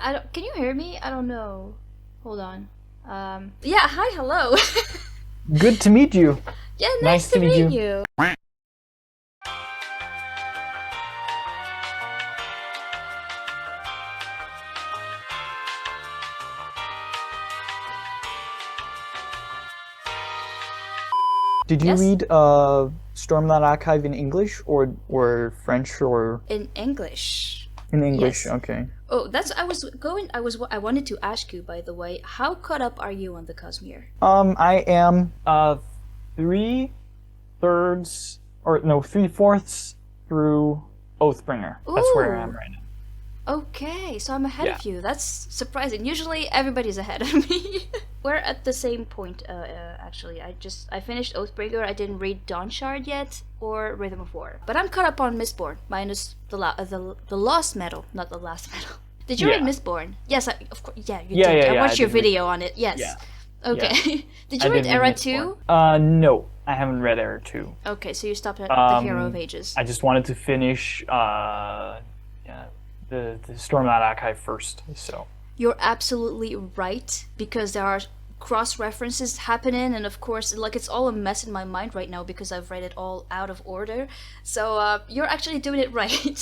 I don't, can you hear me? I don't know. Hold on. Yeah, hi, hello. Good to meet you. Yeah, nice Nice to to meet meet you. you. Did you Yes, read Stormlight Archive in English or French or in English. in English? Yes. Okay. Oh, that's I wanted to ask you, by the way, how caught up are you on the Cosmere? I am 3/3 or no 3/4 through Oathbringer. That's where I am Ooh, right now. okay, so I'm ahead Yeah. of you. That's surprising. Usually everybody's ahead of me. We're at the same point, actually. I finished Oathbreaker. I didn't read Dawnshard yet or Rhythm of War, but I'm caught up on Mistborn, minus the Lost Medal, not the Last Medal. Did you read Yeah. Mistborn? Yes, of course. Yeah, you Yeah, did. yeah, I yeah. I watched your did read. video on it. Yes. Yeah. Yeah. Okay. Did I you read did read Era Mistborn. 2? No, I haven't read Era 2. Okay, so you stopped at the Hero of Um, Ages. I just wanted to finish yeah, the Stormlight Archive first. So You're absolutely right, because there are cross references happening, and of course, like, it's all a mess in my mind right now because I've read it all out of order. So you're actually doing it right.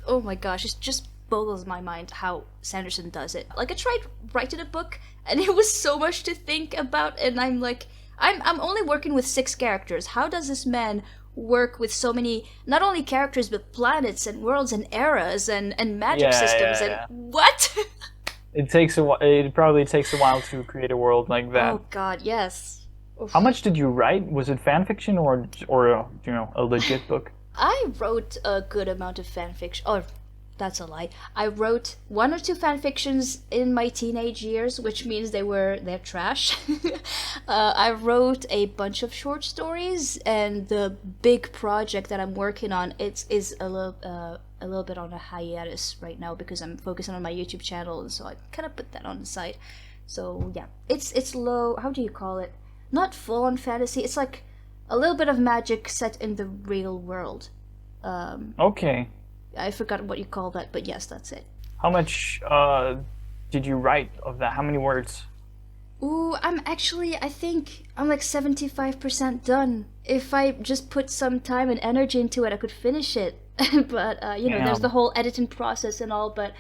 Oh my gosh, it just boggles my mind how Sanderson does it. Like, I tried writing a book and it was so much to think about, and I'm like, I'm only working with 6 characters. How does this man work with so many, not only characters, but planets and worlds and eras and magic yeah, systems yeah, and yeah. what? It takes a while. It probably takes a while to create a world like that. Oh God, yes. How Oof. much did you write? Was it fan fiction or a legit book? I wrote a good amount of fan fiction. Oh, that's a lie. I wrote 1 or 2 fan fictions in my teenage years, which means they're trash. I wrote a bunch of short stories, and the big project that I'm working on is a little bit on a hiatus right now because I'm focusing on my YouTube channel, and so I kind of put that on the side. So yeah, it's low. How do you call it? Not full on fantasy. It's like a little bit of magic set in the real world. Um, Okay. I forgot what you call that, but yes, that's it. How much did you write of that? How many words? Ooh, I think I'm like 75% done. If I just put some time and energy into it, I could finish it. But there's the Damn. whole editing process and all. But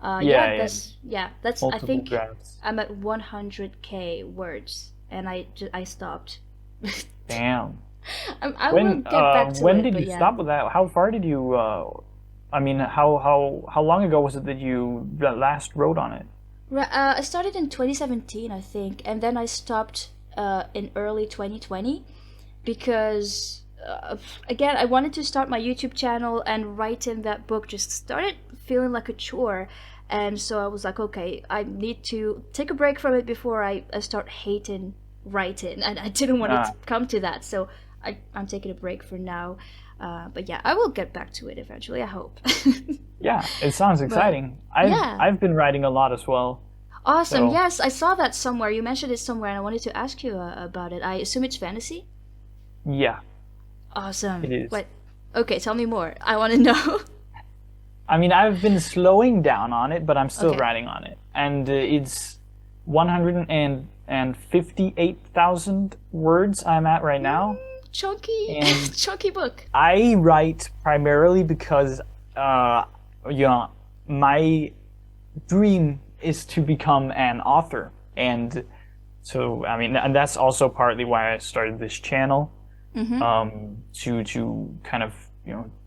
Yeah, yeah. I Multiple think drafts. I'm at 100K words, and I stopped. Damn. I will get back to When it, did but you yeah. stop with that? How far did you I mean, how long ago was it that you last wrote on it? I started in 2017, I think, and then I stopped in early 2020 because, again, I wanted to start my YouTube channel, and writing that book just started feeling like a chore. And so I was like, okay, I need to take a break from it before I start hating writing. And I didn't want it to Ah, come to that. So I'm taking a break for now. But yeah, I will get back to it eventually, I hope. yeah, it sounds But exciting. I've yeah. I've been writing a lot as well. Awesome. So, Yes, I saw that somewhere. You mentioned it somewhere, and I wanted to ask you about it. I assume it's fantasy? yeah, it Awesome. is. What? Okay, tell me more. I want to know. I mean, I've been slowing down on it, but I'm still Okay. writing on it. And it's 158,000 words I'm at right now. Chunky, And chunky book. I write primarily because, uh, you know, my dream is to become an author. And so, I mean, and that's also partly why I started this channel, Mm-hmm. to kind of,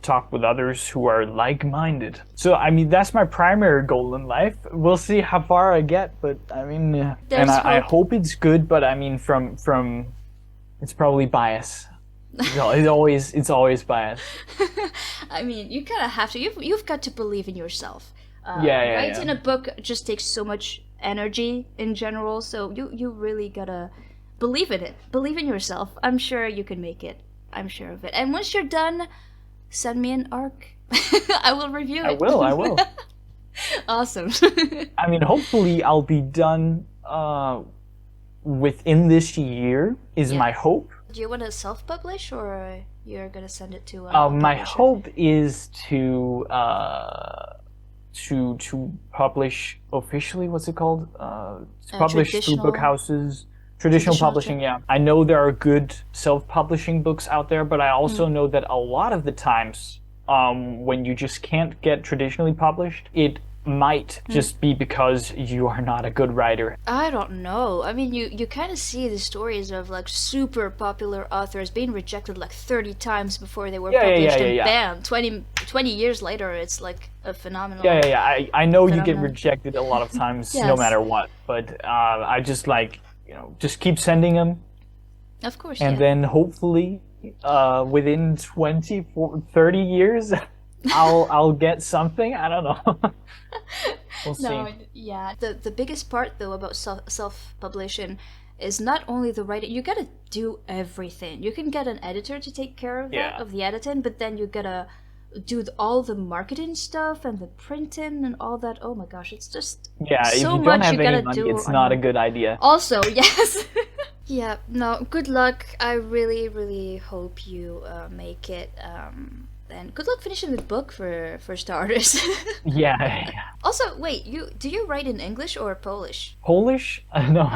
talk with others who are like-minded. So, I mean, that's my primary goal in life. We'll see how far I get, but I mean, and There's I hope. hope it's good, but I mean, from it's probably bias. It's always bias. I mean, you kind of have to. You've got to believe in yourself. Yeah, yeah, yeah. Writing a book just takes so much energy in general, so you really gotta believe in it. Believe in yourself. I'm sure you can make it. I'm sure of it. And once you're done, send me an arc. I will review I it. will, I will. Awesome. I mean, hopefully I'll be done within this year is Yeah. my hope. Do you want to self-publish, or you're gonna send it to a My publisher? hope is to to publish officially. What's it called? To publish through book houses. Traditional publishing, yeah. I know there are good self-publishing books out there, but I also know that a lot of the times, when you just can't get traditionally published, it might just be because you are not a good writer. I don't know. I mean, you kind of see the stories of like super popular authors being rejected like 30 times before they were published, and bam, 20 years later, it's like a phenomenal. I know you get rejected a lot of times, no matter what, but I just like, just keep sending them. Of course, and then hopefully, within 30 years, I'll get something. I don't know. We'll see. No, yeah. The biggest part though about self-publishing is not only the writing. You gotta do everything. You can get an editor to take care of that, of the editing, but then you gotta do all the marketing stuff and the printing and all that. Oh my gosh, it's just if you don't have any money, it's not a good idea. Also, yes. Yeah, no, good luck. I really, really hope you make it. And good luck finishing the book for starters. Yeah. Also, wait, do you write in English or Polish? Polish? No,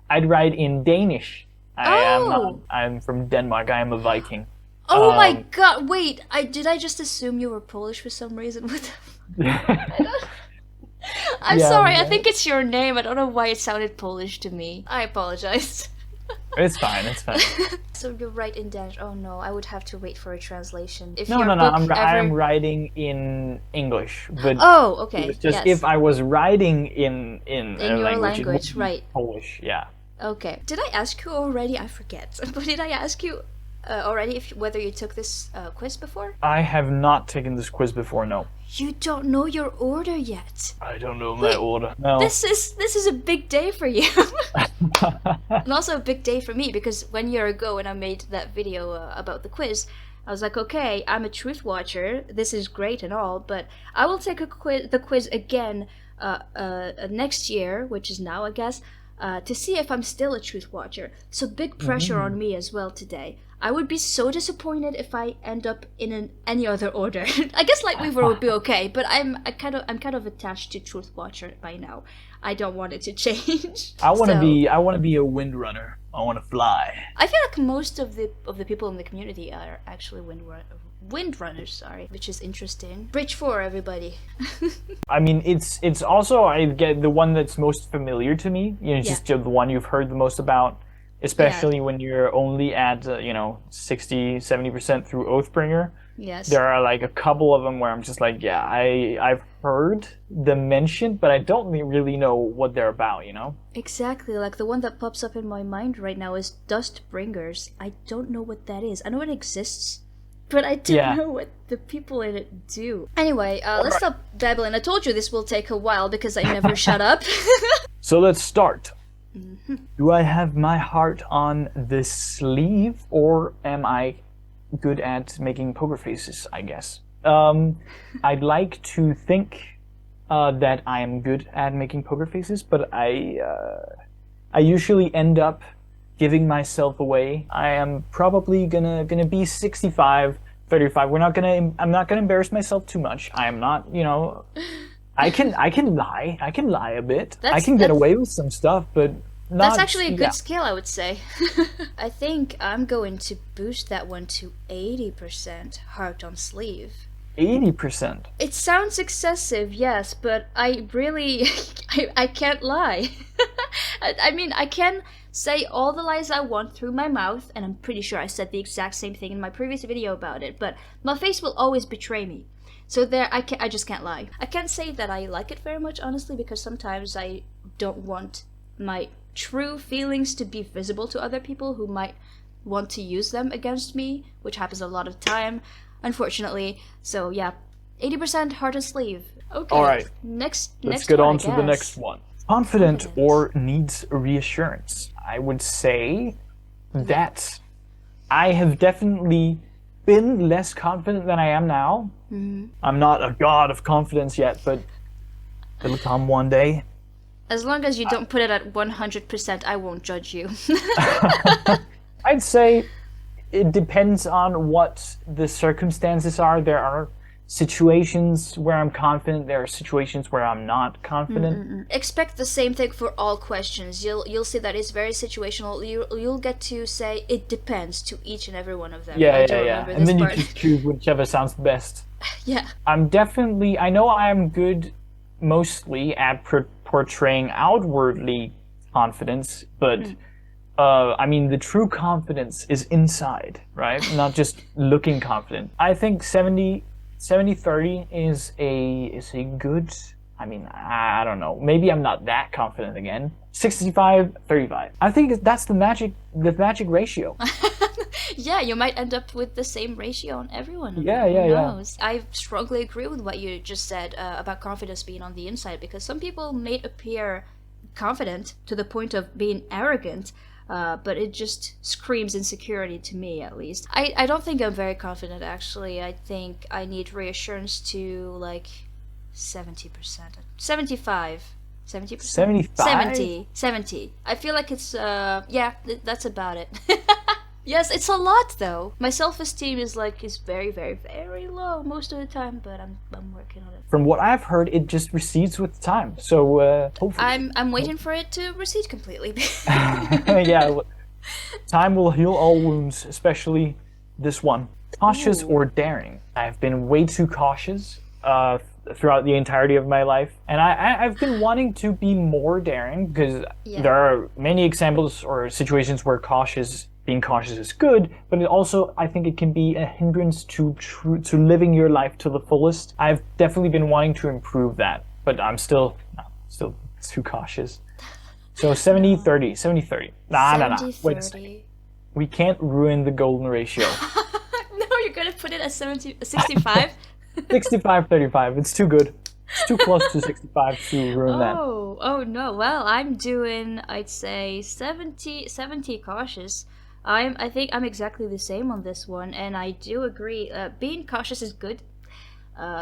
I'd write in Danish. I'm from Denmark. I am a Viking. Oh my god! Wait, did I just assume you were Polish for some reason? I'm sorry. I think it's your name. I don't know why it sounded Polish to me. I apologize. It's fine. It's fine. So you write in Danish? Oh no, I would have to wait for a translation. No. I'm writing in English, but okay. It's just if I was writing in your language, right? Polish, yeah. Okay. Did I ask you already? I forget. But did I ask you already whether you took this quiz before? I have not taken this quiz before. No. You don't know your order yet. I don't know my order. No. This is a big day for you. And also a big day for me, because 1 year ago when I made that video about the quiz, I was like, okay, I'm a truth watcher. This is great and all, but I will take the quiz again next year, which is now, I guess, to see if I'm still a truth watcher. So big pressure on me as well today. I would be so disappointed if I end up in any other order. I guess Lightweaver would be okay, but I'm kind of attached to Truth Watcher by now. I don't want it to change. I want to be a windrunner. I want to fly. I feel like most of the people in the community are actually windrunners, sorry, which is interesting. Bridge 4, everybody. I mean, it's also, I get the one that's most familiar to me. Just the one you've heard the most about. Especially when you're only at 60-70% through Oathbringer. Yes. There are like a couple of them where I'm just like, I've heard them mentioned, but I don't really know what they're about, Exactly. Like the one that pops up in my mind right now is Dustbringers. I don't know what that is. I know it exists, but I don't know what the people in it do. Anyway, let's stop babbling. I told you this will take a while because I never shut up. So let's start. Do I have my heart on the sleeve, or am I good at making poker faces, I guess? I'd like to think that I am good at making poker faces, but I usually end up giving myself away. I am probably gonna be 65-35. I'm not gonna embarrass myself too much. I am not, I can lie. I can lie a bit. I can get away with some stuff, but that's actually a good skill, I would say. I think I'm going to boost that one to 80% heart on sleeve. 80%? It sounds excessive, yes, but I really... I can't lie. I mean, I can say all the lies I want through my mouth, and I'm pretty sure I said the exact same thing in my previous video about it, but my face will always betray me. So there, I just can't lie. I can't say that I like it very much, honestly, because sometimes I don't want my true feelings to be visible to other people who might want to use them against me, which happens a lot of time, unfortunately. So yeah, 80% heart and sleeve. Okay. All right. Let's get on to the next one. Confident or needs reassurance? I would say that I have definitely been less confident than I am now. I'm not a god of confidence yet, but it'll come one day. As long as you don't put it at 100%, I won't judge you. I'd say it depends on what the circumstances are. There are situations where I'm confident. There are situations where I'm not confident. Expect the same thing for all questions. You'll see that it's very situational. You'll get to say it depends to each and every one of them. I Yeah, do yeah, yeah. remember And this then you part. just choose whichever sounds the best. Yeah. I know I am good mostly at portraying outwardly confidence, but I mean, the true confidence is inside, right? Not just looking confident. I think 70-30 is a good, I mean, I don't know. Maybe I'm not that confident again. 65-35. I think that's the magic ratio. Yeah, you might end up with the same ratio on everyone of Yeah, them. Who yeah, yeah. knows? I strongly agree with what you just said about confidence being on the inside, because some people may appear confident to the point of being arrogant, but it just screams insecurity to me, at least. I don't think I'm very confident, actually. I think I need reassurance to like 70%, 75. 70%? 75? 70. I feel like it's, yeah, that's about it. Yes, it's a lot though. My self-esteem is very, very, very low most of the time, but I'm working on it. From what I've heard, it just recedes with time. So hopefully, I'm waiting for it to recede completely. yeah, time will heal all wounds, especially this one. Cautious or daring? I've been way too cautious throughout the entirety of my life, and I've been wanting to be more daring because Yeah. there are many examples or situations where being cautious is good, but it also, I think it can be a hindrance to living your life to the fullest. I've definitely been wanting to improve that, but I'm still too cautious. So 70-30, 70-30. Nah. Wait a second. 70-30. We can't ruin the golden ratio. No, you're gonna put it at 65? 65-35. It's too good. It's too close to 65 to ruin that. Oh no. Well, I'm doing, I'd say 70 cautious. I think I'm exactly the same on this one, and I do agree. Being cautious is good,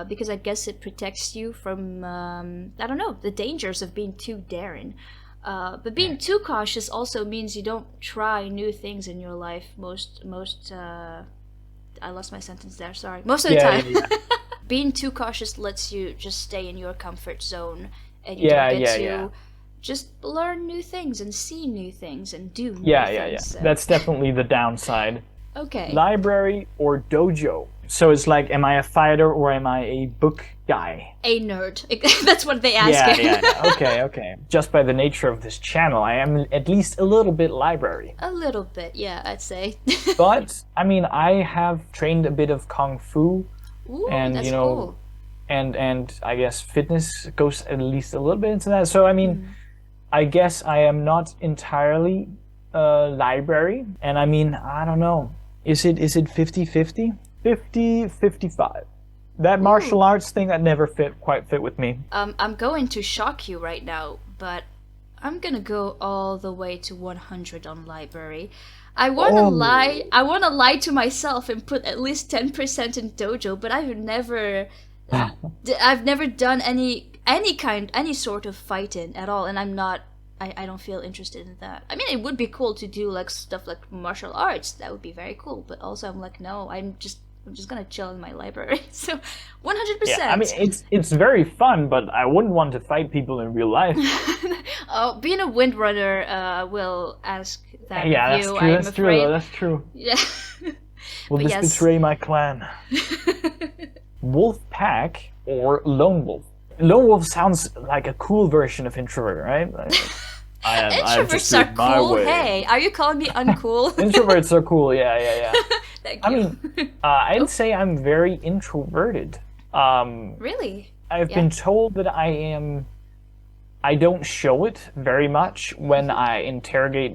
because I guess it protects you from I don't know, the dangers of being too daring. But being too cautious also means you don't try new things in your life. I lost my sentence there. Sorry. Most of the time. Yeah. Being too cautious lets you just stay in your comfort zone, and you Yeah, don't get yeah, to yeah. just learn new things and see new things and do new Yeah. things. So. That's definitely the downside. Okay. Library or dojo? So it's like, am I a fighter or am I a book guy? A nerd. That's what they ask. Yeah. Okay. Just by the nature of this channel, I am at least a little bit library. A little bit, yeah, I'd say. But I mean, I have trained a bit of kung fu, Ooh, and that's cool. and I guess fitness goes at least a little bit into that. So I mean, I guess I am not entirely library, and I mean, I don't know. Is it 50-50? 50-55. That martial arts thing, that never quite fit with me. I'm going to shock you right now, but I'm gonna go all the way to 100 on library. I wanna lie. I wanna lie to myself and put at least 10% in dojo, but I've never done any sort of fighting at all, and I'm not. I don't feel interested in that. I mean, it would be cool to do like stuff like martial arts. That would be very cool. But also, I'm like, no, I'm just gonna chill in my library. So, 100%. Yeah, I mean, it's very fun, but I wouldn't want to fight people in real life. Oh, being a windrunner will ask that Yeah, of that's you. true. I'm That's afraid. true. That's true. Yeah. Will But this yes. betray my clan? Wolf pack or lone wolf? Lone wolf sounds like a cool version of introvert, right? I just do Introverts it are my cool. way. Hey, are you calling me uncool? Introverts are cool. Yeah. Thank I you. mean, I'd say I'm very introverted. Really? I've been told that I don't show it very much when I interact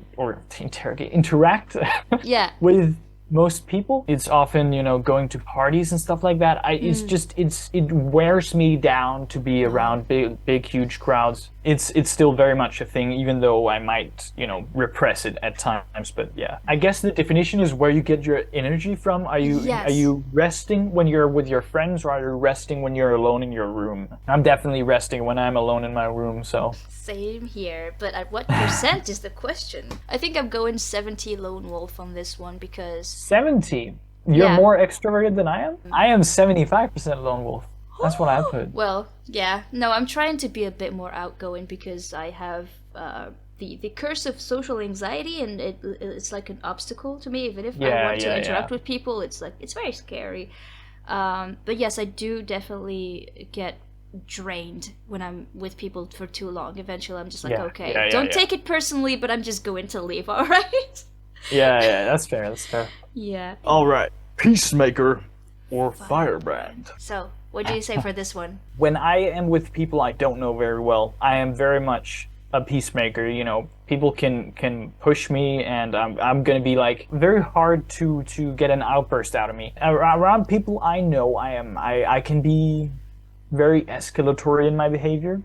Yeah. with most people. It's often, going to parties and stuff like that. It's just it wears me down to be around big huge crowds. It's still very much a thing, even though I might, repress it at times. But yeah, I guess the definition is where you get your energy from. Are you resting when you're with your friends, or are you resting when you're alone in your room? I'm definitely resting when I'm alone in my room. So Same here, but at what % is the question? I think I'm going 70 lone wolf on this one because 70. You're Yeah. more extroverted than I am? I am 75% lone wolf. That's what I put. Well, yeah. No, I'm trying to be a bit more outgoing because I have the curse of social anxiety, and it's like an obstacle to me. Even if I Yeah, want to yeah, yeah. interact with people, it's like it's very scary. But yes, I do definitely get drained when I'm with people for too long. Eventually, I'm just like, Yeah, okay, yeah, yeah, don't yeah. take it personally, but I'm just going to leave. All right? Yeah, yeah, that's fair, that's fair. Yeah. All right, peacemaker or Firebrand. firebrand. So, what do you say for this one? When I am with people I don't know very well, I am very much a peacemaker. People can push me, and I'm gonna be like very hard to get an outburst out of me. Around people I know, I can be very escalatory in my behavior.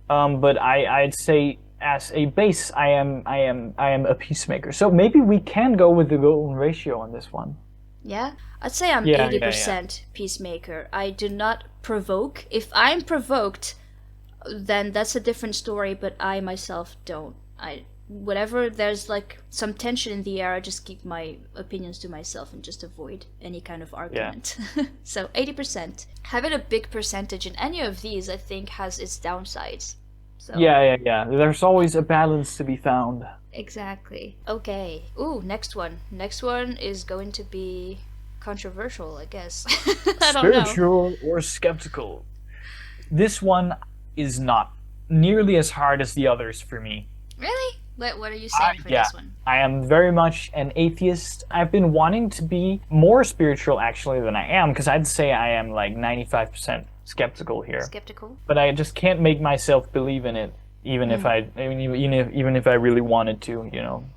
But I'd say as a base, I am a peacemaker. So maybe we can go with the golden ratio on this one. Yeah, I'd say I'm Yeah, yeah, yeah. 80% peacemaker. I do not provoke. If I'm provoked, then that's a different story, but I myself don't. Whenever there's like some tension in the air, I just keep my opinions to myself and just avoid any kind of argument. So 80%. Having a big percentage in any of these, I think, has its downsides. So Yeah, yeah, yeah. There's always a balance to be found. exactly. Okay. Ooh, next one. Next one is going to be controversial, I guess. I don't know. Spiritual or skeptical. This one is not nearly as hard as the others for me. Really? What are you saying for Yeah, this one? I am very much an atheist. I've been wanting to be more spiritual actually than I am, because I'd say I am like 95% skeptical here. Skeptical? But I just can't make myself believe in it, even if even if I really wanted to.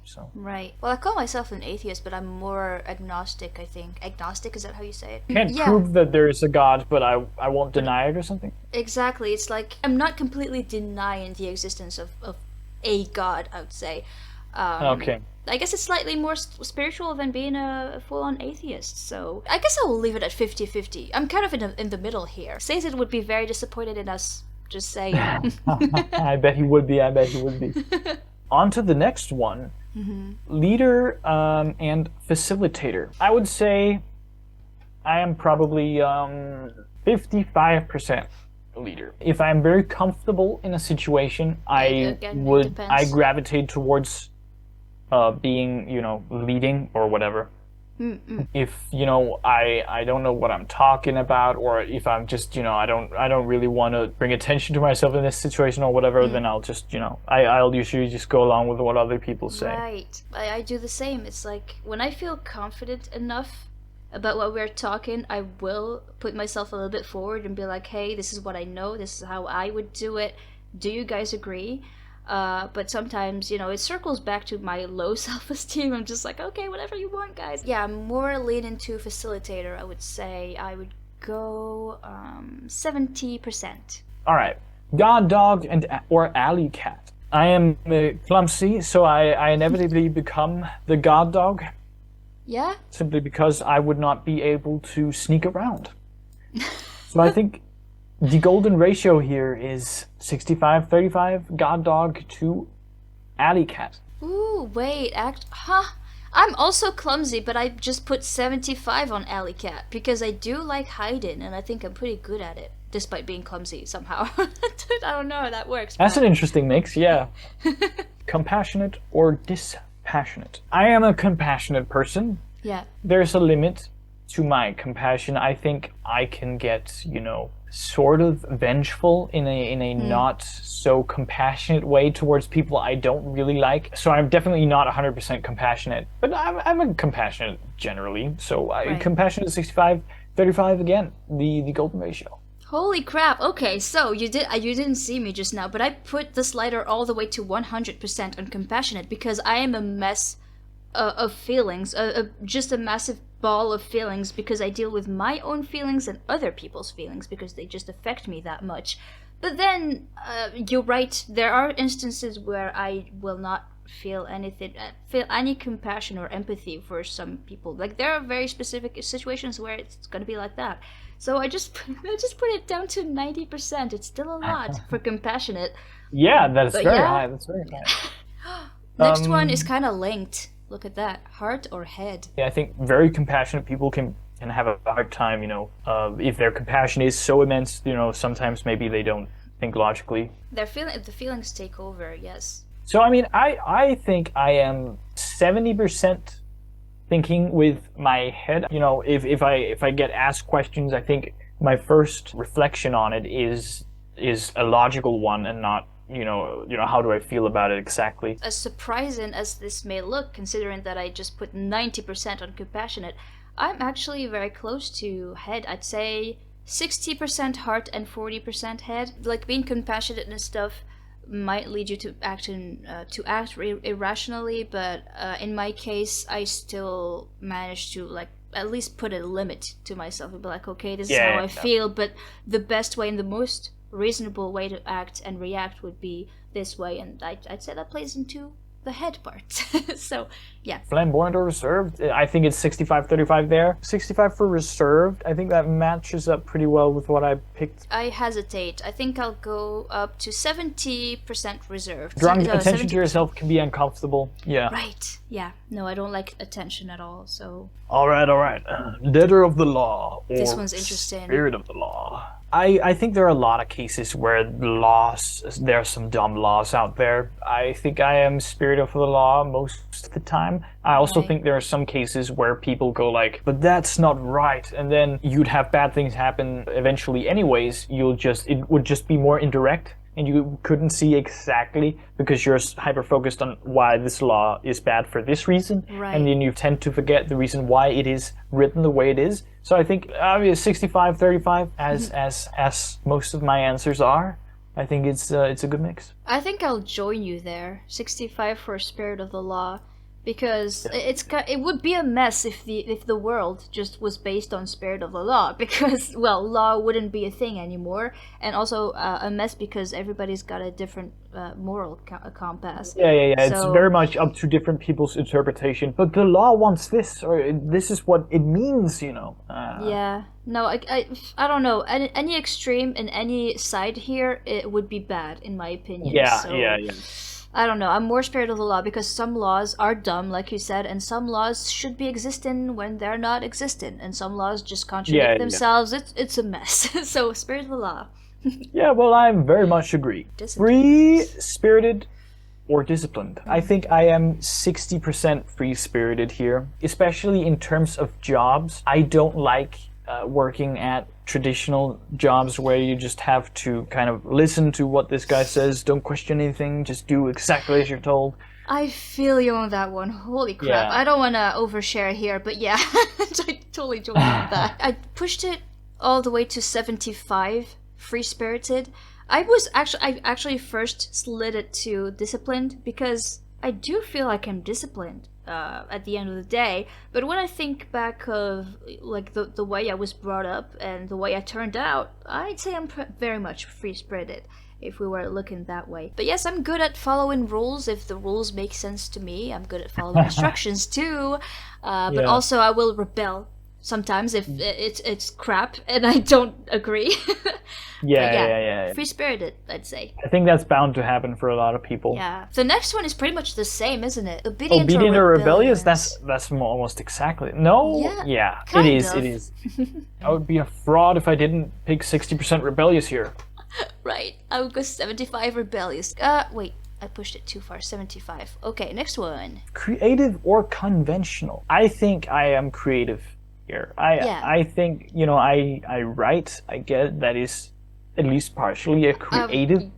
So Right. Well, I call myself an atheist, but I'm more agnostic, I think. Agnostic, is that how you say it? can't Yeah, prove that there is a God, but I won't deny it or something. exactly. It's like I'm not completely denying the existence of a god, I would say. Okay. I guess it's slightly more spiritual than being a full-on atheist. So I guess I will leave it at 50-50. I'm kind of in the middle here. Satan would be very disappointed in us. Just saying. I bet he would be. I bet he would be. On to the next one. Leader and facilitator. I would say I am probably 55% leader. If I'm very comfortable in a situation, Again, it depends. I gravitate towards being, leading or whatever. If I don't know what I'm talking about, or if I'm just I don't really want to bring attention to myself in this situation or whatever, then I'll just I'll usually just go along with what other people say. Right. I do the same. It's like when I feel confident enough about what we're talking, I will put myself a little bit forward and be like, hey, this is what I know, this is how I would do it. Do you guys agree? But sometimes, it circles back to my low self-esteem. I'm just like, okay, whatever you want, guys. Yeah, I'm more leaning to facilitator, I would say. I would go 70%. All right, God dog or alley cat. I am clumsy, so I inevitably become the god dog, Yeah? simply because I would not be able to sneak around. So I think the golden ratio here is 65-35 god dog to alley cat. Ooh, wait, I'm also clumsy, but I just put 75 on Alley Cat because I do like hiding, and I think I'm pretty good at it, despite being clumsy somehow. I don't know how that works. That's but... an interesting mix, yeah. Compassionate or dispassionate? I am a compassionate person. Yeah. There's a limit to my compassion. I think I can get, sort of vengeful in a not so compassionate way towards people I don't really like. So I'm definitely not 100% compassionate, but I'm a compassionate generally. So Right. compassionate 65-35 again, the golden ratio. Holy crap! Okay, so you didn't see me just now, but I put the slider all the way to 100% on compassionate because I am a mess of feelings, just a massive ball of feelings because I deal with my own feelings and other people's feelings because they just affect me that much. But then, you're right, there are instances where I will not feel any compassion or empathy for some people. Like, there are very specific situations where it's gonna be like that. So I just put it down to 90%. It's still a lot for compassionate. Yeah, that's But very yeah. high. That's very high. Next one is kind of linked. look at that. Heart or head? Yeah, I think very compassionate people can have a hard time, if their compassion is so immense, sometimes maybe they don't think logically. The feelings take over, yes. So, I mean, I think I am 70% thinking with my head. If I get asked questions, I think my first reflection on it is a logical one and not, how do I feel about it exactly. As surprising as this may look, considering that I just put 90% on compassionate, I'm actually very close to head. I'd say 60% heart and 40% head. Like, being compassionate and stuff might lead you to act irrationally, but in my case, I still managed to at least put a limit to myself and be like, okay, this is how I feel, but the best way and the most reasonable way to act and react would be this way, and I'd say that plays into the head part. So, yeah. Flamboyant or reserved? I think it's 65-35 there. 65 for reserved. I think that matches up pretty well with what I picked. I hesitate. I think I'll go up to 70% reserved. Drawing attention to yourself can be uncomfortable. Yeah. Right. Yeah. No, I don't like attention at all, so... All right. Letter of the law. Or this one's interesting. Spirit of the law. I think there are a lot of cases where there are some dumb laws out there. I think I am spirit of the law most of the time. I also think there are some cases where people go like, but that's not right. And then you'd have bad things happen eventually anyways. It would just be more indirect. And you couldn't see exactly because you're hyper-focused on why this law is bad for this reason. Right. And then you tend to forget the reason why it is written the way it is. So I think 65-35, as most of my answers are. I think it's a good mix. I think I'll join you there. 65 for Spirit of the Law. Because it would be a mess if the world just was based on Spirit of the Law, because, well, law wouldn't be a thing anymore, and also a mess because everybody's got a different moral compass. Yeah. It's very much up to different people's interpretation, but the law wants this, or this is what it means, Yeah. No, I don't know. Any extreme in any side here, it would be bad, in my opinion. Yeah. I don't know. I'm more Spirit of the Law because some laws are dumb, like you said, and some laws should be existing when they're not existing, and some laws just contradict themselves. It's a mess. So, Spirit of the Law. Yeah, well, I very much agree. Free-spirited or disciplined? I think I am 60% free-spirited here, especially in terms of jobs. I don't like working at traditional jobs where you just have to kind of listen to what this guy says, don't question anything, just do exactly as you're told. I feel you on that one. Holy crap. Yeah. I don't want to overshare here, but yeah, I totally joined you on that. I pushed it all the way to 75 free-spirited. I actually first slid it to disciplined because I do feel like I'm disciplined at the end of the day, but when I think back of like the way I was brought up and the way I turned out, I'd say I'm very much free-spirited if we were looking that way. But yes, I'm good at following rules if the rules make sense to me. I'm good at following instructions too, but also I will rebel sometimes if it's crap and I don't agree. Yeah. Free-spirited, I'd say. I think that's bound to happen for a lot of people. Yeah. The next one is pretty much the same, isn't it? Obedient or rebellious? That's almost exactly. No? Yeah. It is. I would be a fraud if I didn't pick 60% rebellious here. Right. I would go 75 rebellious. Wait. I pushed it too far. 75. Okay, next one. Creative or conventional? I think I am creative here. I think, I write. I get that is at least partially a creative.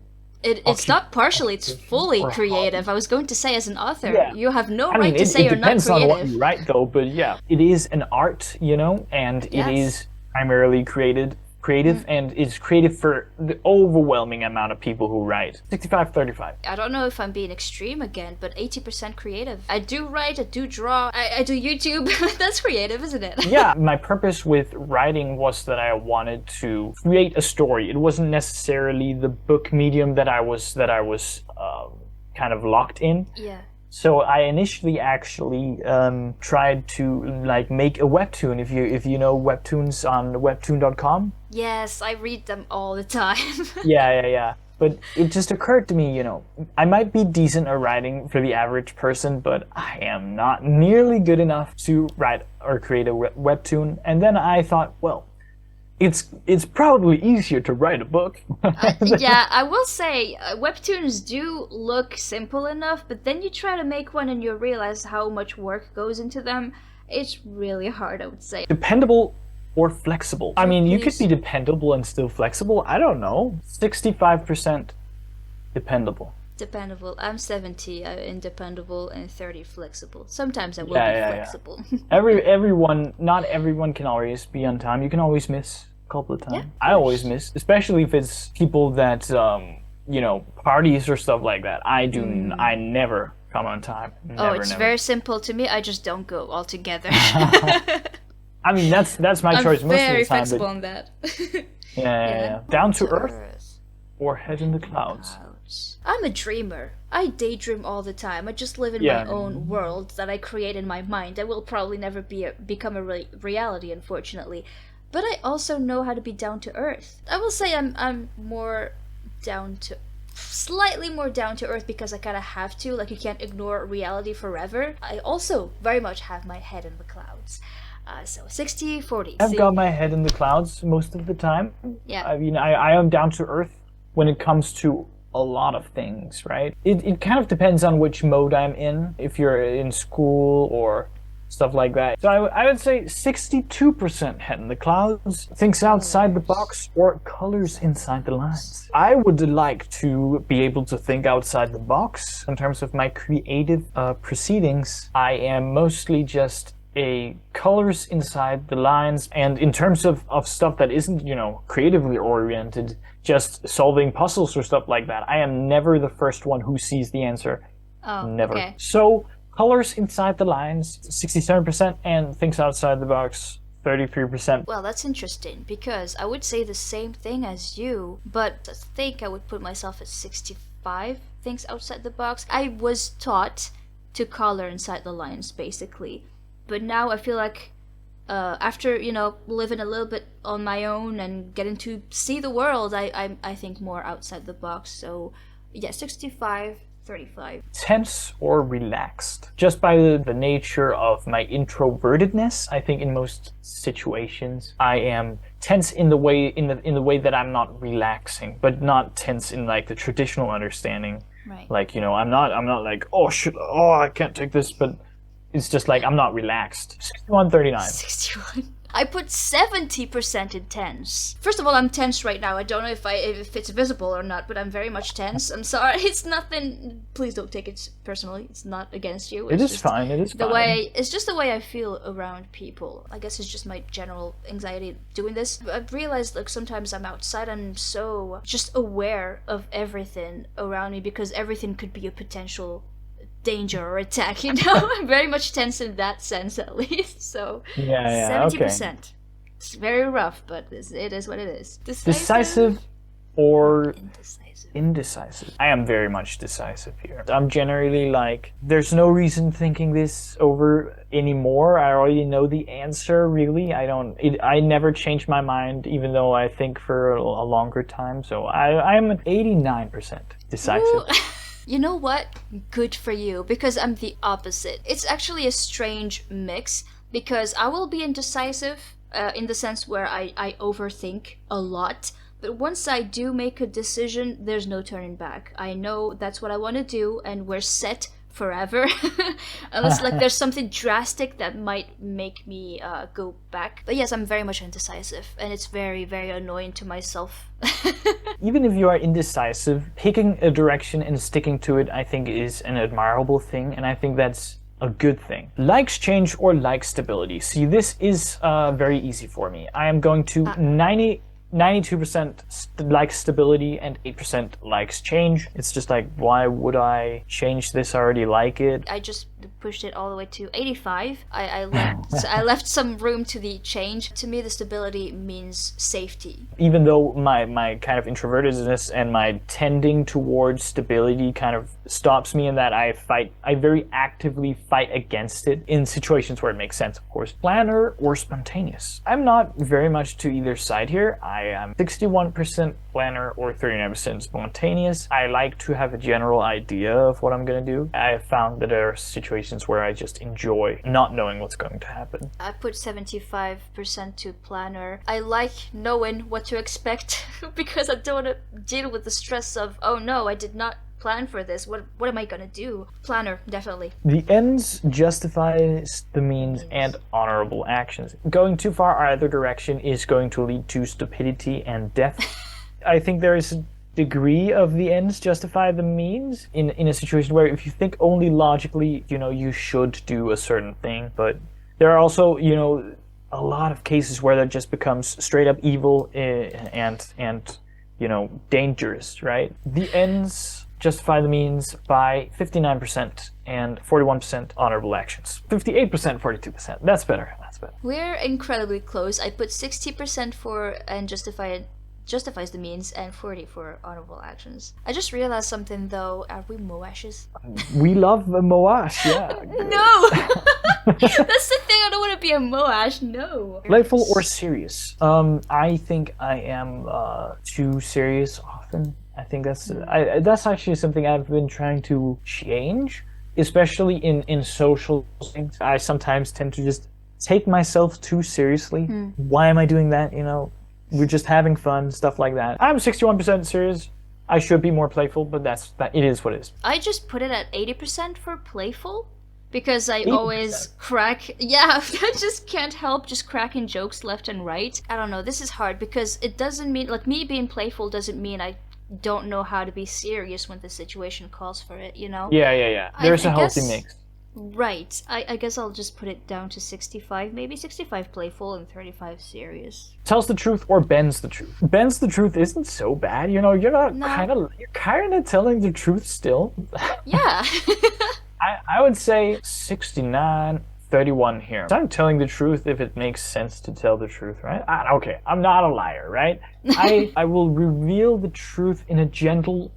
It's not partially, it's fully creative. I was going to say, as an author, you have no right to say you're not creative. It depends on what you write, though, but yeah. It is an art, and it is primarily creative, and it's creative for the overwhelming amount of people who write. 65-35. I don't know if I'm being extreme again, but 80% creative. I do write, I do draw, I do YouTube. That's creative, isn't it? Yeah, my purpose with writing was that I wanted to create a story. It wasn't necessarily the book medium that I was kind of locked in. Yeah. So I initially actually tried to make a webtoon. If you know webtoons on webtoon.com. Yes, I read them all the time. Yeah. But it just occurred to me, I might be decent at writing for the average person, but I am not nearly good enough to write or create a webtoon. And then I thought, well, it's probably easier to write a book. Yeah, I will say webtoons do look simple enough, but then you try to make one and you realize how much work goes into them. It's really hard, I would say. Dependable or flexible. I mean, you could Please. be dependable and still flexible. I don't know. 65% dependable. Dependable. I'm 70 independable and 30 flexible. Sometimes I will Yeah, be yeah, yeah. flexible. Not everyone can always be on time. You can always miss a couple of times. Yeah, I always miss, especially if it's people that parties or stuff like that. I never come on time. Never, It's never. very simple to me. I just don't go altogether. I mean, that's my choice I'm most very of the time. flexible But on that. yeah. Down to earth or head in the clouds. I'm a dreamer. I daydream all the time. I just live in my own world that I create in my mind. That will probably never become a reality, unfortunately. But I also know how to be down to earth. I will say I'm more slightly more down to earth because I kind of have to. Like, you can't ignore reality forever. I also very much have my head in the clouds. So 60-40. I've got my head in the clouds most of the time. Yeah. I mean, I am down to earth when it comes to a lot of things, right? It kind of depends on which mode I'm in, if you're in school or stuff like that. So I would say 62% head in the clouds, thinks outside the box, or colors inside the lines. I would like to be able to think outside the box. In terms of my creative proceedings, I am mostly just a colors inside the lines, and in terms of stuff that isn't, creatively oriented, just solving puzzles or stuff like that, I am never the first one who sees the answer. Oh, Never. okay. So colors inside the lines, 67%, and things outside the box, 33%. Well, that's interesting because I would say the same thing as you, but I think I would put myself at 65 things outside the box. I was taught to color inside the lines, basically. But now I feel like after, living a little bit on my own and getting to see the world, I think more outside the box. So, yeah, 65, 35. Tense or relaxed. Just by the nature of my introvertedness, I think in most situations I am tense in the way that I'm not relaxing, but not tense in like the traditional understanding. Right. Like, I'm not like, oh shit, I can't take this, but it's just like I'm not relaxed. 61-39. 61. I put 70% in tense. First of all, I'm tense right now. I don't know if it's visible or not, but I'm very much tense. I'm sorry. It's nothing. Please don't take it personally. It's not against you. It It's is just fine. It is fine. it's just the way I feel around people. I guess it's just my general anxiety doing this. I've realized, like, sometimes I'm outside, I'm so just aware of everything around me because everything could be a potential danger or attack, I'm very much tense in that sense, at least. So Yeah, 70%. okay. It's very rough, but it is what it is. Decisive or Indecisive. indecisive? I am very much decisive here. I'm generally like, there's no reason thinking this over anymore. I already know the answer, really. I never change my mind, even though I think for a longer time. So I'm at 89% decisive. Ooh. You know what? Good for you, because I'm the opposite. It's actually a strange mix, because I will be indecisive in the sense where I overthink a lot, but once I do make a decision, there's no turning back. I know that's what I want to do, and we're set forever. Unless like there's something drastic that might make me go back. But yes, I'm very much indecisive, and it's very, very annoying to myself. Even if you are indecisive, picking a direction and sticking to it, I think, is an admirable thing, and I think that's a good thing. Likes change or like stability. See, this is very easy for me. I am going to 92% likes stability and 8% likes change. It's just like, why would I change this? I already like it. I just pushed it all the way to 85. I left some room to the change. To me, the stability means safety. Even though my kind of introvertedness and my tending towards stability kind of stops me in that I very actively fight against it in situations where it makes sense, of course. Planner or spontaneous? I'm not very much to either side here. I am 61% planner or 39% spontaneous. I like to have a general idea of what I'm going to do. I have found that there are situations where I just enjoy not knowing what's going to happen. I put 75% to planner. I like knowing what to expect because I don't want to deal with the stress of, oh no, I did not plan for this. What am I gonna do? Planner, definitely. The ends justifies the means and honorable actions. Going too far either direction is going to lead to stupidity and death. I think there is a degree of the ends justify the means in a situation where if you think only logically, you should do a certain thing, but there are also, a lot of cases where that just becomes straight up evil and dangerous, right? The ends justify the means by 59% and 41% honorable actions. 58%, 42%. That's better. We're incredibly close. I put 60% for and justifies the means and 40 for honorable actions. I just realized something though. Are we Moashes? We love the Moash, yeah. No! That's the thing, I don't want to be a Moash, no. Playful or serious? I think I am too serious often. I think that's actually something I've been trying to change, especially in social things. I sometimes tend to just take myself too seriously. Why am I doing that? We're just having fun, stuff like that. I'm 61% serious. I should be more playful, but it is what it is. I just put it at 80% for playful because I 80%. Always crack. Yeah, I just can't help just cracking jokes left and right. I don't know, this is hard because it doesn't mean, like, me being playful doesn't mean I don't know how to be serious when the situation calls for it, Yeah. There's a healthy mix. Right. I guess I'll just put it down to 65, maybe 65 playful and 35 serious. Tells the truth or bends the truth. Bends the truth isn't so bad, you're kind of telling the truth still. Yeah. I would say 69, 31 here. I'm telling the truth if it makes sense to tell the truth, right? Okay, I'm not a liar, right? I will reveal the truth in a gentle,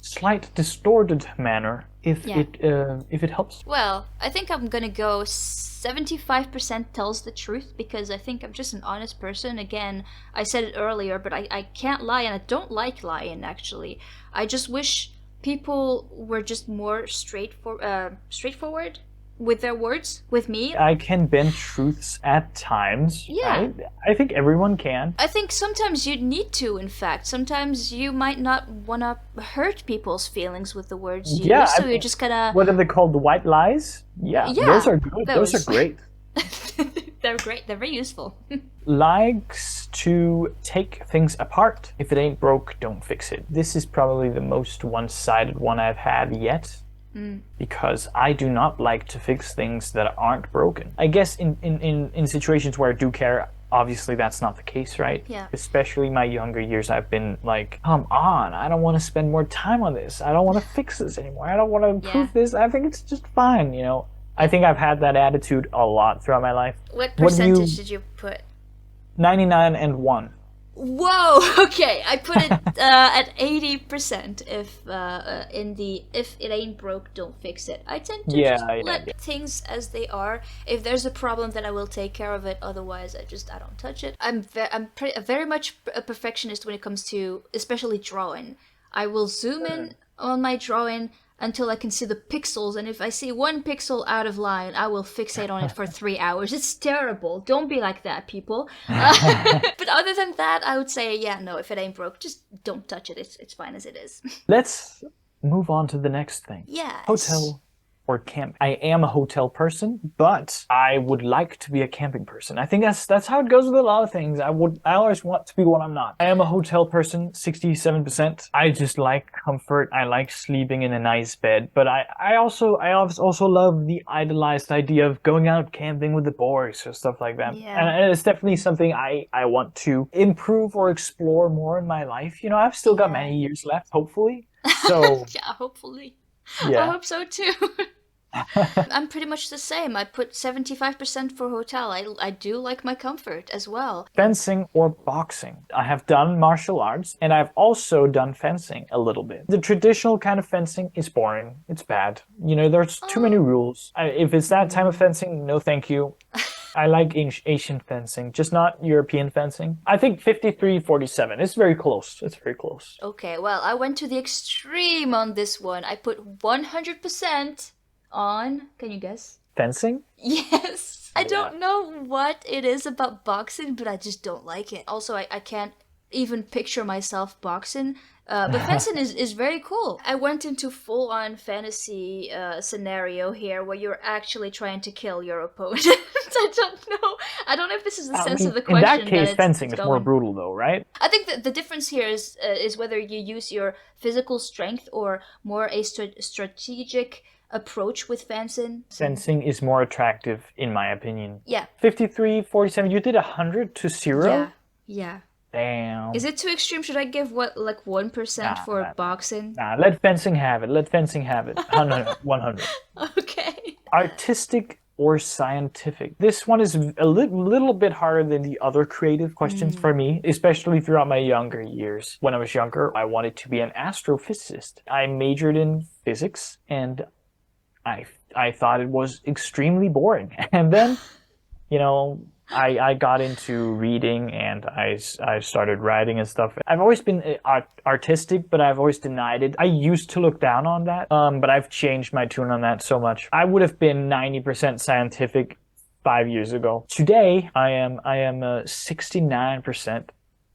slight distorted manner if it helps. Well, I think I'm gonna go 75% tells the truth because I think I'm just an honest person. Again, I said it earlier, but I can't lie and I don't like lying actually. I just wish people were just more straightforward with their words with me. I can bend truths at times. Yeah. Right? I think everyone can. I think sometimes you need to, in fact. Sometimes you might not want to hurt people's feelings with the words you use, so you're just gonna... What are they called? The white lies? Yeah, those are good. Those are great. They're great. They're very useful. Likes to take things apart. If it ain't broke, don't fix it. This is probably the most one-sided one I've had yet. Because I do not like to fix things that aren't broken. I guess in situations where I do care, obviously that's not the case, right? Yeah. Especially my younger years, I've been like, come on, I don't want to spend more time on this. I don't want to fix this anymore. I don't want to improve this. I think it's just fine, I think I've had that attitude a lot throughout my life. What percentage did you put? 99 and 1. Whoa, okay, I put it at 80% if it ain't broke, don't fix it. I tend to let things as they are. If there's a problem, then I will take care of it. Otherwise, I don't touch it. I'm very much a perfectionist when it comes to, especially drawing. I will zoom in on my drawing until I can see the pixels, and if I see one pixel out of line, I will fixate on it for 3 hours. It's terrible. Don't be like that, people. But other than that, I would say, if it ain't broke, just don't touch it. It's fine as it is. Let's move on to the next thing. Yes. Hotel or camp. I am a hotel person, but I would like to be a camping person. I think that's how it goes with a lot of things. I always want to be what I'm not. I am a hotel person, 67%. I just like comfort. I like sleeping in a nice bed, but I also love the idolized idea of going out camping with the boys or stuff like that. Yeah. And it's definitely something I want to improve or explore more in my life. I've still got many years left, hopefully. So yeah, hopefully. Yeah. I hope so too. I'm pretty much the same. I put 75% for hotel. I do like my comfort as well. Fencing or boxing? I have done martial arts and I've also done fencing a little bit. The traditional kind of fencing is boring. It's bad. You know, there's too many rules. If it's that type of fencing, no thank you. I like Asian fencing, just not European fencing. I think 53-47. It's very close. It's very close. Okay, well, I went to the extreme on this one. I put 100% on, can you guess? Fencing? Yes. I don't know what it is about boxing, but I just don't like it. Also, I can't even picture myself boxing. But fencing is very cool. I went into full-on fantasy scenario here where you're actually trying to kill your opponent. I don't know. I don't know if this is the sense of the question. In that case, fencing it's is more going. brutal, though, right? I think that the difference here is whether you use your physical strength or more a strategic approach with fencing. Fencing is more attractive, in my opinion. Yeah. 53-47. You did 100 to 0? Yeah. Yeah. Damn. Is it too extreme? Should I give what, like 1% for boxing? Nah, let fencing have it. Let fencing have it. 100. Okay. Artistic or scientific? This one is a little bit harder than the other creative questions for me, especially throughout my younger years. When I was younger, I wanted to be an astrophysicist. I majored in physics, and I thought it was extremely boring. And then, you know, I got into reading and I started writing and stuff. I've always been artistic, but I've always denied it. I used to look down on that, but I've changed my tune on that so much. I would have been 90% scientific 5 years ago. Today, I am 69%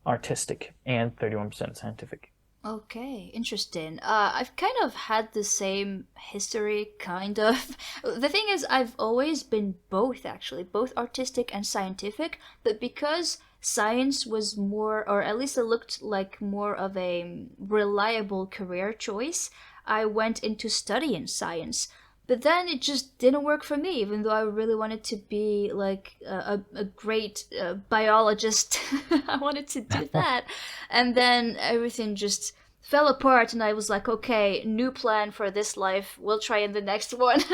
artistic and 31% scientific. Okay, interesting. I've kind of had the same history, kind of. The thing is, I've always been both, actually, both artistic and scientific, but because science was more, or at least it looked like more of a reliable career choice, I went into studying science. But then it just didn't work for me, even though I really wanted to be like a great biologist. I wanted to do that. And then everything just fell apart, and I was like, okay, new plan for this life. We'll try in the next one.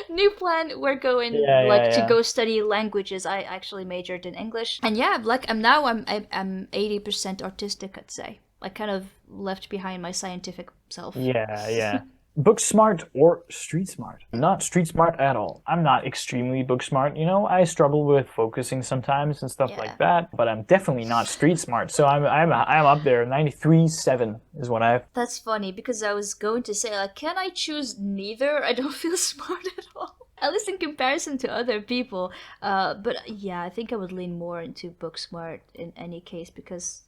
New plan, we're going to go study languages. I actually majored in English. And yeah, like I'm 80% artistic, I'd say. I kind of left behind my scientific self. Yeah. Book smart or street smart? Not street smart at all. I'm not extremely book smart. You know, I struggle with focusing sometimes and stuff like that. But I'm definitely not street smart. So I'm up there. 93.7 is what I have. That's funny because I was going to say, like, can I choose neither? I don't feel smart at all. At least in comparison to other people. But yeah, I think I would lean more into book smart in any case because.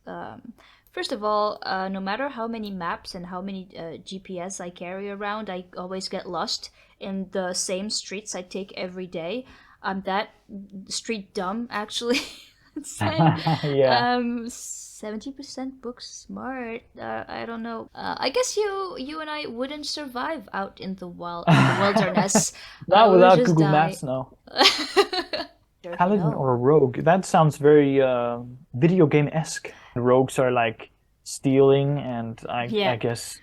First of all, no matter how many maps and how many GPS I carry around, I always get lost in the same streets I take every day. I'm that street dumb, actually. 70% book smart. I don't know. I guess you and I wouldn't survive out in the wilderness. Not without just Google die. Maps, no. Paladin or rogue? That sounds very video game-esque. Rogues are like stealing and I guess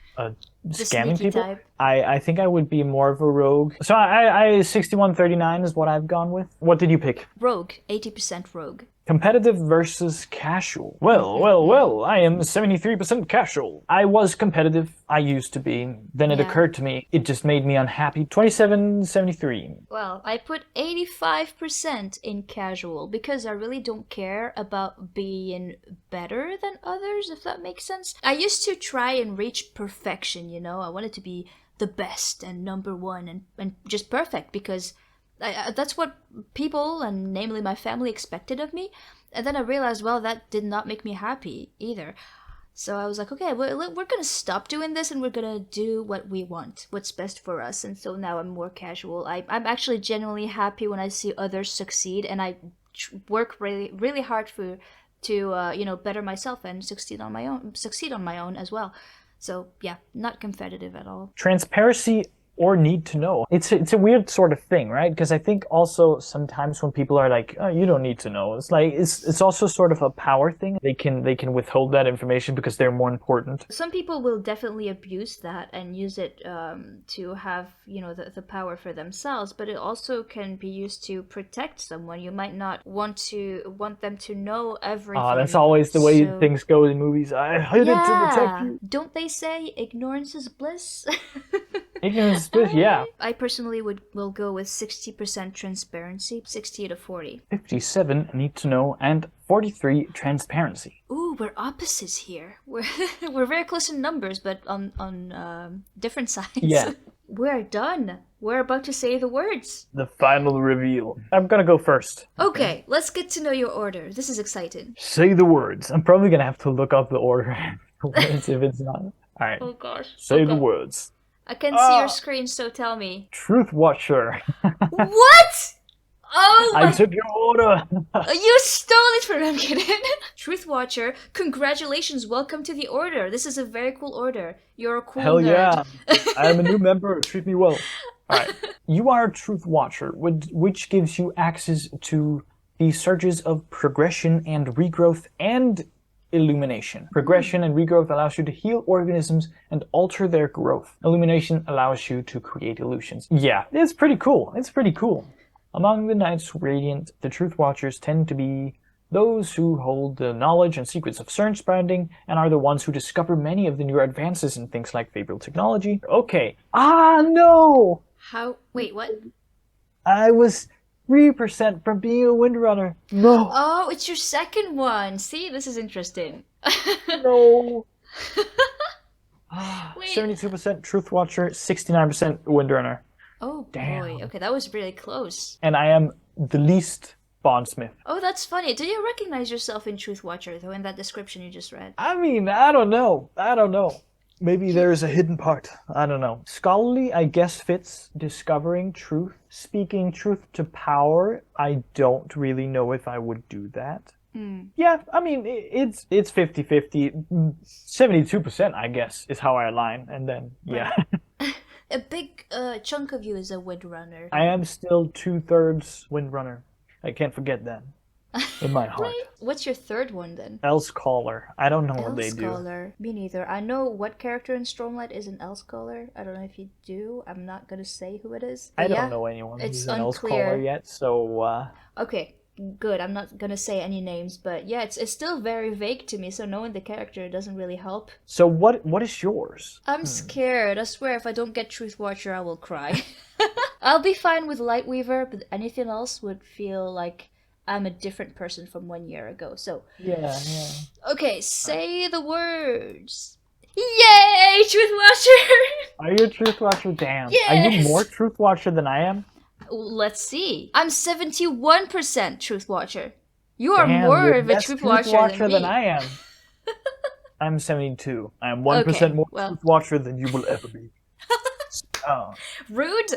scamming people. Type. I think I would be more of a rogue. So I 61-39 is what I've gone with. What did you pick? Rogue, 80% rogue. Competitive versus casual. Well, I am 73% casual. I was competitive. I used to be. Then it occurred to me, it just made me unhappy. 27-73. Well, I put 85% in casual because I really don't care about being better than others, if that makes sense. I used to try and reach perfection, you know? I wanted to be the best and number one and just perfect because that's what people, and namely my family, expected of me. And then I realized, well, that did not make me happy either. So I was like, okay, we're going to stop doing this and we're going to do what we want, what's best for us. And so now I'm more casual. I'm actually genuinely happy when I see others succeed, and I work really, really hard to better myself and succeed on my own as well. So yeah, not competitive at all. Transparency or need to know. It's a weird sort of thing, right? Because I think also sometimes when people are like, oh, you don't need to know, it's like it's also sort of a power thing. They can withhold that information because they're more important. Some people will definitely abuse that and use it to have, the power for themselves, but it also can be used to protect someone. You might not want them to know everything. That's always the way So- things go in movies. I hid it to protect you. Don't they say ignorance is bliss? Ignorance is bliss, yeah. I personally will go with 60% transparency, 60 to 40. 57 need to know, and 43 transparency. Ooh, we're opposites here. We're very close in numbers, but on different sides. Yeah. We're done. We're about to say the words. The final reveal. I'm gonna go first. Okay, let's get to know your order. This is exciting. Say the words. I'm probably gonna have to look up the order if it's not. Alright. Oh gosh. Say Okay. the words. I can see your screen, so tell me. Truth Watcher. What? Oh I my... took your order. You stole it from me. I'm kidding. Truth Watcher, congratulations. Welcome to the order. This is a very cool order. You're a cool Hell nerd. yeah. I am a new member. Treat me well. Alright. You are a Truth Watcher, which gives you access to the surges of progression and regrowth and illumination. Progression and regrowth allows you to heal organisms and alter their growth. Illumination allows you to create illusions. Yeah, it's pretty cool. It's pretty cool. Among the Knights Radiant, the Truth Watchers tend to be those who hold the knowledge and secrets of surge branding and are the ones who discover many of the newer advances in things like favorable technology. Okay. No! How? Wait, what? I was 3% from being a Windrunner. No. Oh, it's your second one. See, this is interesting. No. Wait. 72% Truth Watcher, 69% Windrunner. Oh Damn. boy. Okay, that was really close. And I am the least Bondsmith. Oh, that's funny. Do you recognize yourself in Truth Watcher, though, in that description you just read? I mean, I don't know. Maybe there's a hidden part. I don't know. Scholarly, I guess, fits discovering truth. Speaking truth to power, I don't really know if I would do that. Yeah, I mean, it's 50-50. 72%, I guess, is how I align. And then, yeah. A big chunk of you is a Windrunner. I am still 2/3 Windrunner. I can't forget that. In my heart. Right? What's your third one, then? Else Caller. I don't know what they do. Scholar. Me neither. I know what character in Stormlight is an Else Scholar. I don't know if you do. I'm not gonna say who it is. I But don't yeah, know anyone it's who's an Else unclear. Caller yet, so Okay, good. I'm not gonna say any names, but yeah, it's still very vague to me. So knowing the character doesn't really help. So what is yours? I'm scared. I swear, if I don't get Truth Watcher, I will cry. I'll be fine with Lightweaver, but anything else would feel like I'm a different person from 1 year ago. So Yeah. okay, say the words. Yay, Truth Watcher! Are you a Truth Watcher? Damn. Are Yes! you more Truth Watcher than I am? Let's see. I'm 71% Truth Watcher. You are Damn, more you're of a less Truth Watcher than me. I am. I'm 72. I am 1% Okay, more well. Truth Watcher than you will ever be. Oh. Rude.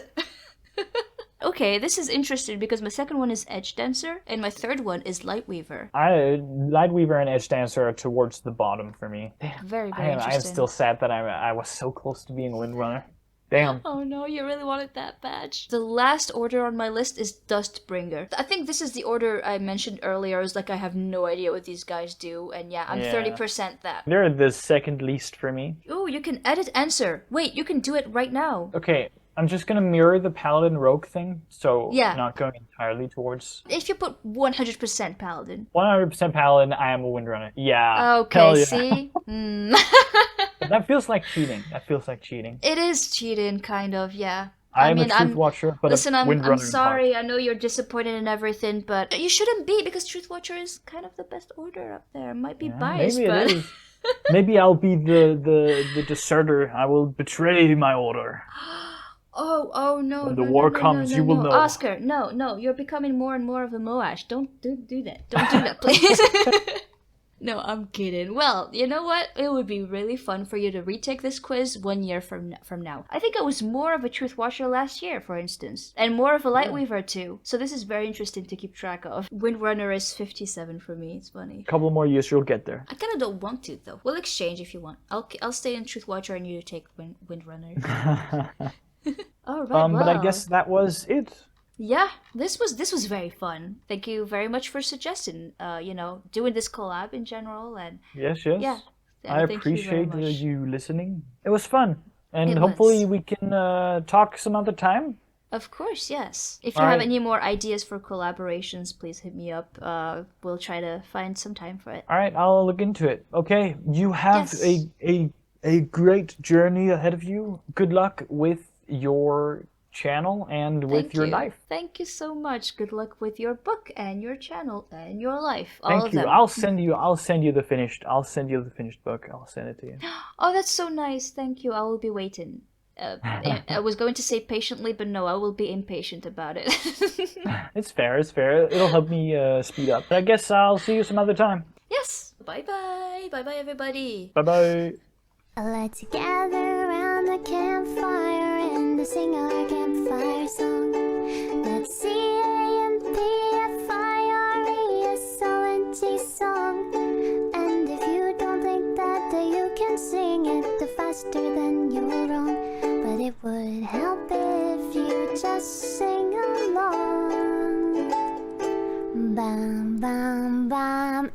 Okay, this is interesting because my second one is Edge Dancer and my third one is Lightweaver. Lightweaver and Edge Dancer are towards the bottom for me. Damn. Very, very I am interesting. still sad that I was so close to being Windrunner. Damn. Oh no, you really wanted that badge. The last order on my list is Dustbringer. I think this is the order I mentioned earlier. I was like, I have no idea what these guys do. And yeah, I'm Yeah. 30% that. They're the second least for me. Oh, you can edit answer. Wait, you can do it right now. Okay, I'm just gonna mirror the Paladin Rogue thing, so Yeah. not going entirely towards If you put 100% Paladin. 100% Paladin. I am a Windrunner. Yeah. hell Okay, yeah. see? That feels like cheating. That feels like cheating. It is cheating, kind of, yeah. I am mean, a Truth Watcher, but Listen, a I'm Windrunner in heart. sorry. I know you're disappointed in everything, but you shouldn't be because Truth Watcher is kind of the best order up there. Might be biased, Maybe but it is. Maybe I'll be the deserter. I will betray my order. oh no! When the no, war no, no, comes, no, you will no. know. Oscar, no! You're becoming more and more of a Moash. Don't do that. Don't do that, please. No, I'm kidding. Well, you know what? It would be really fun for you to retake this quiz 1 year from now. I think I was more of a Truth Watcher last year, for instance, and more of a Lightweaver too. So this is very interesting to keep track of. Windrunner is 57 for me. It's funny. A couple more years, you'll get there. I kind of don't want to though. We'll exchange if you want. I'll stay in Truth Watcher and you take Windrunner. All right. But I Well, guess that was it. yeah, this was very fun. Thank you very much for suggesting, doing this collab in general, and Yes, yeah, yes. I thank you very appreciate much. you listening. It was fun. And It hopefully was. we can talk some other time. Of course, yes. If All you have right. any more ideas for collaborations, please hit me up. We'll try to find some time for it. All right, I'll look into it. Okay, you have Yes. a great journey ahead of you. Good luck with your channel and with Thank your you. life. Thank you so much. Good luck with your book and your channel and your life. All Thank of you. them. I'll send you the finished book. I'll send it to you. Oh, that's so nice. Thank you. I will be waiting. I was going to say patiently, but no, I will be impatient about it. It's fair, it's fair. It'll help me speed up. But I guess I'll see you some other time. Yes. Bye bye. Bye bye, everybody. Bye-bye. Let's gather around the campfire and sing our campfire song. Let's CAMPFIRE song. And if you don't think that you can sing it the faster, then you're wrong. But it would help if you just sing along. Bam, bam, bam.